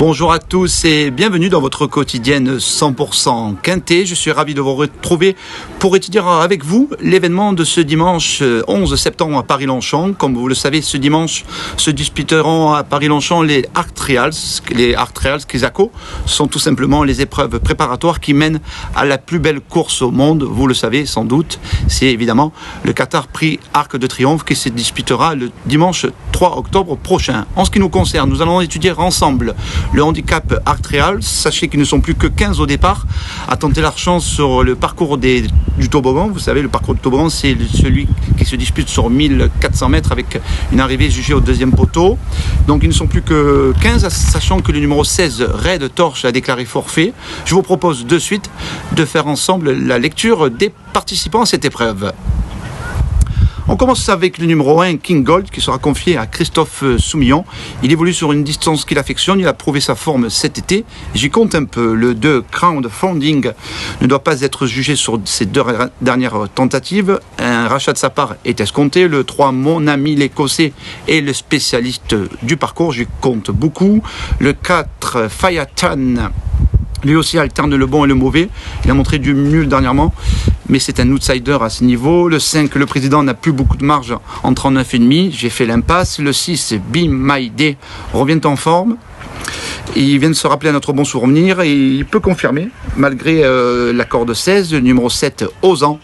Bonjour à tous et bienvenue dans votre quotidienne 100% Quintet. Je suis ravi de vous retrouver pour étudier avec vous l'événement de ce dimanche 11 septembre à Paris-Longchamp. Comme vous le savez, ce dimanche se disputeront à Paris-Longchamp les Art Trials. Les Art Trials Kisako sont tout simplement les épreuves préparatoires qui mènent à la plus belle course au monde. Vous le savez sans doute, c'est évidemment le Qatar Prix Arc de Triomphe qui se disputera le dimanche 3 octobre prochain. En ce qui nous concerne, nous allons étudier ensemble le handicap Art Trials. Sachez qu'ils ne sont plus que 15 au départ à tenter leur chance sur le parcours du toboggan. Vous savez, le parcours du toboggan, c'est celui qui se dispute sur 1400 mètres avec une arrivée jugée au deuxième poteau. Donc ils ne sont plus que 15, sachant que le numéro 16, Red Torch, a déclaré forfait. Je vous propose de suite de faire ensemble la lecture des participants à cette épreuve. On commence avec le numéro 1, King Gold, qui sera confié à Christophe Soumillon. Il évolue sur une distance qu'il affectionne, il a prouvé sa forme cet été. J'y compte un peu. Le 2, Crown Founding, ne doit pas être jugé sur ses deux dernières tentatives. Un rachat de sa part est escompté. Le 3, Mon Ami l'Écossais, est le spécialiste du parcours, j'y compte beaucoup. Le 4, Fayatan, lui aussi alterne le bon et le mauvais. Il a montré du nul dernièrement, mais c'est un outsider à ce niveau. Le 5, le président n'a plus beaucoup de marge en 39,5. J'ai fait l'impasse. Le 6, Be My Day, revient en forme. Il vient de se rappeler à notre bon souvenir et il peut confirmer, malgré l'accord de 16. Le numéro 7, Ozan,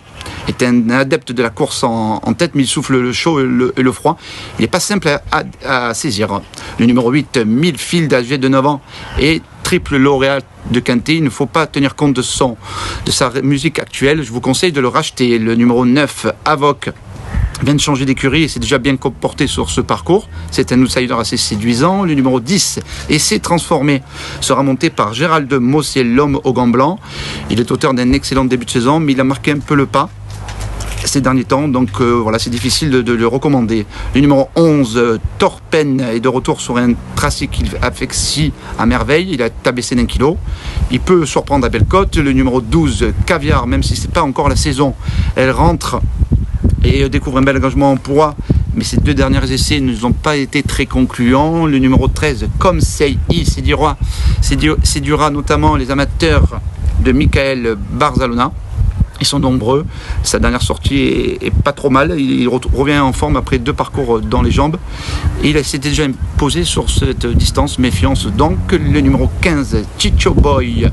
est un adepte de la course en tête, mais il souffle le chaud et le froid. Il n'est pas simple à saisir. Le numéro 8, Millfield, âgé de 9 ans, est triple lauréat de Quintet. Il ne faut pas tenir compte de sa musique actuelle. Je vous conseille de le racheter. Le numéro 9, Avoc, vient de changer d'écurie et s'est déjà bien comporté sur ce parcours. C'est un outsider assez séduisant. Le numéro 10, Essai Transformé, sera monté par Gérald Mossier, l'homme aux gants blancs. Il est auteur d'un excellent début de saison, mais il a marqué un peu le pas ces derniers temps, donc voilà, c'est difficile de le recommander. Le numéro 11, Torpen, est de retour sur un tracé qu'il affectie à merveille. Il a abaissé d'1 kilo. Il peut surprendre à Bellecote. Le numéro 12, Caviar, même si c'est pas encore la saison, elle rentre et découvre un bel engagement en poids, mais ces deux derniers essais ne ont pas été très concluants. Le numéro 13, Comme Sei, séduira notamment les amateurs de Michael Barzalona. Ils sont nombreux. Sa dernière sortie est pas trop mal. Il revient en forme après 2 parcours dans les jambes. Et il s'est déjà imposé sur cette distance. Méfiance donc. Le numéro 15, Chicho Boy,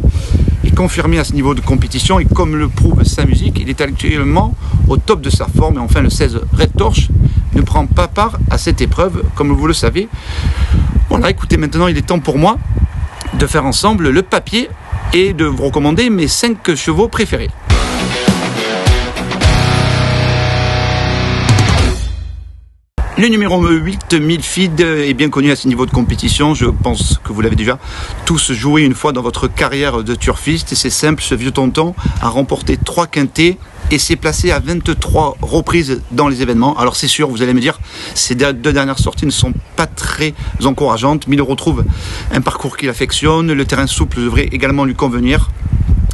est confirmé à ce niveau de compétition. Et comme le prouve sa musique, il est actuellement au top de sa forme. Et enfin, le 16, Red Torch, ne prend pas part à cette épreuve, comme vous le savez. Voilà, écoutez, maintenant il est temps pour moi de faire ensemble le papier et de vous recommander mes 5 chevaux préférés. Le numéro 8, Millfield, est bien connu à ce niveau de compétition. Je pense que vous l'avez déjà tous joué une fois dans votre carrière de turfiste. Et c'est simple, ce vieux tonton a remporté 3 quintets et s'est placé à 23 reprises dans les événements. Alors c'est sûr, vous allez me dire, ces 2 dernières sorties ne sont pas très encourageantes, mais il retrouve un parcours qu'il affectionne. Le terrain souple devrait également lui convenir.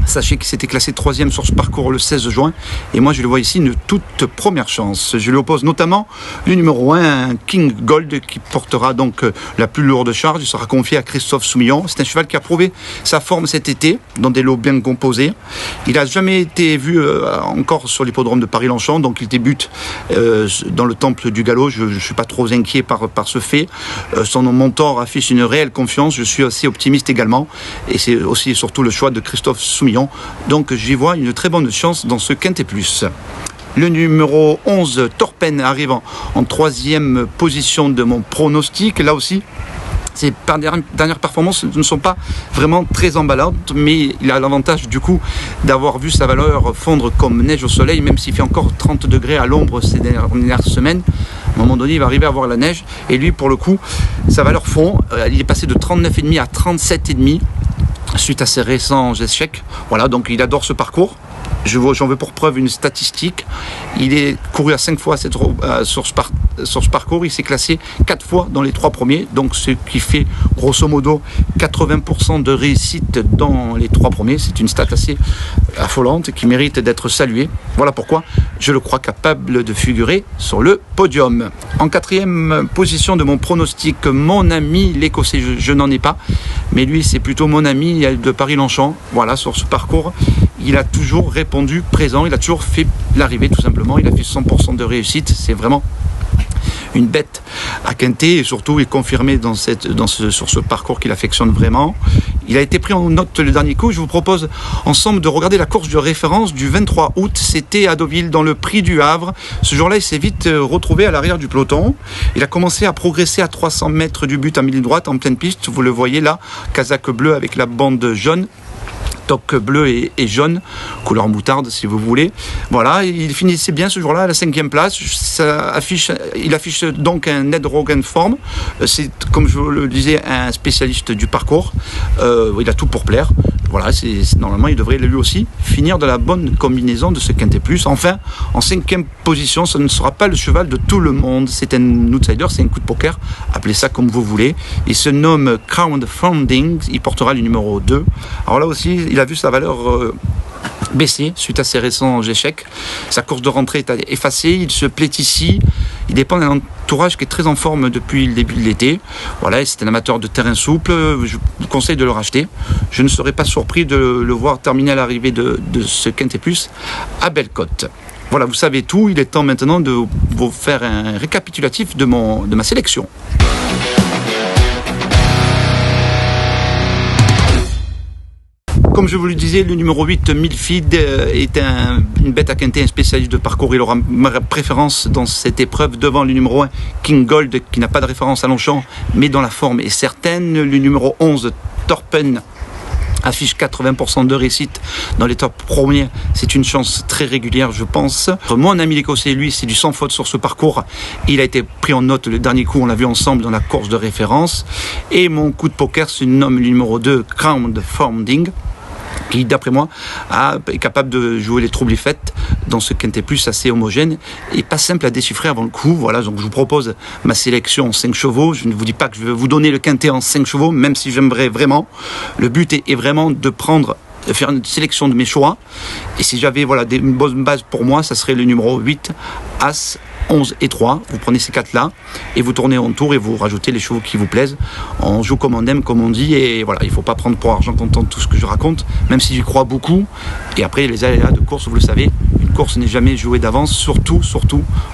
Sachez qu'il s'était classé 3e sur ce parcours le 16 juin. Et moi, je le vois ici une toute première chance. Je lui oppose notamment le numéro 1, King Gold, qui portera donc la plus lourde charge. Il sera confié à Christophe Soumillon. C'est un cheval qui a prouvé sa forme cet été, dans des lots bien composés. Il n'a jamais été vu encore sur l'hippodrome de Paris-Longchamp. Donc il débute dans le temple du galop. Je ne suis pas trop inquiet par ce fait. Son mentor affiche une réelle confiance. Je suis assez optimiste également. Et c'est aussi et surtout le choix de Christophe Soumillon. Donc j'y vois une très bonne chance dans ce Quintet Plus. Le numéro 11, Torpen, arrive en 3e position de mon pronostic. Là aussi, ses dernières performances ne sont pas vraiment très emballantes, mais il a l'avantage du coup d'avoir vu sa valeur fondre comme neige au soleil, même s'il fait encore 30 degrés à l'ombre ces dernières semaines. À un moment donné, il va arriver à voir la neige, et lui, pour le coup, sa valeur fond. Il est passé de 39,5 à 37,5 suite à ses récents échecs. Voilà, donc il adore ce parcours. J'en veux pour preuve une statistique. Il est couru à 5 fois sur sur ce parcours, il s'est classé 4 fois dans les 3 premiers, donc ce qui fait grosso modo 80% de réussite dans les 3 premiers. C'est une stat assez affolante qui mérite d'être saluée. Voilà pourquoi je le crois capable de figurer sur le podium. En 4e position de mon pronostic, mon ami l'Écossais, je n'en ai pas, mais lui c'est plutôt mon ami de Paris-Longchamp. Voilà, sur ce parcours, il a toujours répondu présent, il a toujours fait l'arrivée tout simplement, il a fait 100% de réussite, c'est vraiment une bête à quinter et surtout est confirmé sur ce parcours qu'il affectionne vraiment. Il a été pris en note le dernier coup. Je vous propose ensemble de regarder la course de référence du 23 août. C'était à Deauville dans le Prix du Havre. Ce jour-là, il s'est vite retrouvé à l'arrière du peloton. Il a commencé à progresser à 300 mètres du but en milieu droite, en pleine piste. Vous le voyez là, casaque bleu avec la bande jaune. Toque bleu et jaune, couleur moutarde si vous voulez. Voilà, il finissait bien ce jour-là à la 5e place. Il affiche donc un Ned Rogan forme. C'est, comme je le disais, un spécialiste du parcours. Il a tout pour plaire. Voilà, normalement, il devrait lui aussi finir de la bonne combinaison de ce Quintet Plus. Enfin, en 5e position, ce ne sera pas le cheval de tout le monde. C'est un outsider, c'est un coup de poker. Appelez ça comme vous voulez. Il se nomme Crowdfunding. Il portera le numéro 2. Alors là aussi, il a vu sa valeur baisser suite à ses récents échecs. Sa course de rentrée est effacée. Il se plaît ici. Il dépend d'un entourage qui est très en forme depuis le début de l'été. Voilà, c'est un amateur de terrain souple. Je vous conseille de le racheter. Je ne serais pas surpris de le voir terminer à l'arrivée de ce Quintet Plus à Bellecote. Voilà, vous savez tout. Il est temps maintenant de vous faire un récapitulatif de ma sélection. Comme je vous le disais, le numéro 8, Milfid, est une bête à quinter, un spécialiste de parcours. Il aura ma préférence dans cette épreuve devant le numéro 1, King Gold, qui n'a pas de référence à Longchamp, mais dont la forme est certaine. Le numéro 11, Torpen, affiche 80% de réussite dans les top premiers. C'est une chance très régulière, je pense. Mon ami l'Écossais, lui, c'est du sans faute sur ce parcours. Il a été pris en note le dernier coup, on l'a vu ensemble dans la course de référence. Et mon coup de poker se nomme le numéro 2, Crowdfunding, qui, d'après moi, est capable de jouer les troubles-fêtes dans ce Quintet Plus assez homogène et pas simple à déchiffrer avant le coup. Voilà, donc je vous propose ma sélection en 5 chevaux. Je ne vous dis pas que je vais vous donner le Quintet en 5 chevaux, même si j'aimerais vraiment. Le but est vraiment de faire une sélection de mes choix. Et si j'avais une bonne base pour moi, ça serait le numéro 8, As, 11 et 3. Vous prenez ces 4-là et vous tournez en tour et vous rajoutez les chevaux qui vous plaisent. On joue comme on aime, comme on dit. Et voilà, il ne faut pas prendre pour argent comptant tout ce que je raconte, même si j'y crois beaucoup. Et après, les aléas de course, vous le savez, une course n'est jamais jouée d'avance, surtout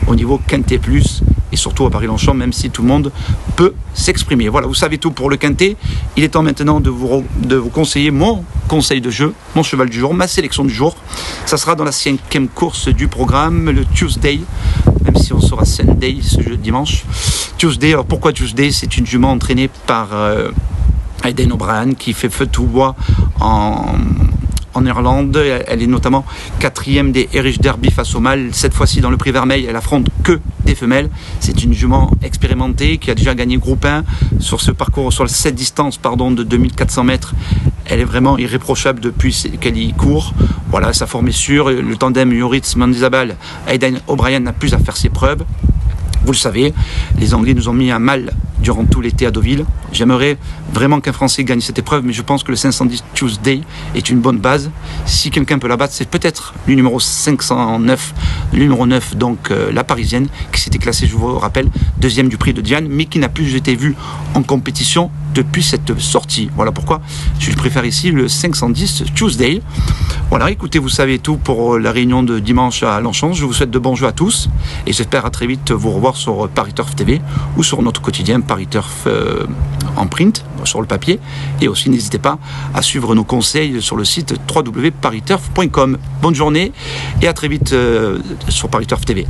au niveau Quintet Plus et surtout à Paris-Longchamp, même si tout le monde peut s'exprimer. Voilà, vous savez tout pour le Quintet. Il est temps maintenant de vous conseiller mon conseil de jeu, mon cheval du jour, ma sélection du jour. Ça sera dans la 5e course du programme, le Tuesday, même si on sera Sunday ce dimanche. Tuesday, alors pourquoi Tuesday? C'est une jument entraînée par Aidan O'Brien qui fait feu tout bois en Irlande. Elle est notamment 4e des Irish Derby face au mâle. Cette fois-ci dans le prix Vermeil, elle affronte que des femelles. C'est une jument expérimentée qui a déjà gagné groupe 1 sur ce parcours, sur cette distance de 2400 mètres. Elle est vraiment irréprochable depuis qu'elle y court. Voilà, sa forme est sûre. Le tandem Yoritz-Mendizabal, Aidan O'Brien n'a plus à faire ses preuves. Vous le savez, les Anglais nous ont mis un mal durant tout l'été à Deauville. J'aimerais vraiment qu'un Français gagne cette épreuve, mais je pense que le 510 Tuesday est une bonne base. Si quelqu'un peut la battre, c'est peut-être le numéro 509, le numéro 9, donc la Parisienne, qui s'était classée, je vous rappelle, 2e du prix de Diane, mais qui n'a plus été vue en compétition depuis cette sortie. Voilà pourquoi je préfère ici le 510 Tuesday. Voilà, écoutez, vous savez tout pour la réunion de dimanche à Longchamp. Je vous souhaite de bons jeux à tous et j'espère à très vite vous revoir sur Paris Turf TV ou sur notre quotidien Paris Turf en print, sur le papier. Et aussi, n'hésitez pas à suivre nos conseils sur le site www.paristurf.com. Bonne journée et à très vite sur Paris Turf TV.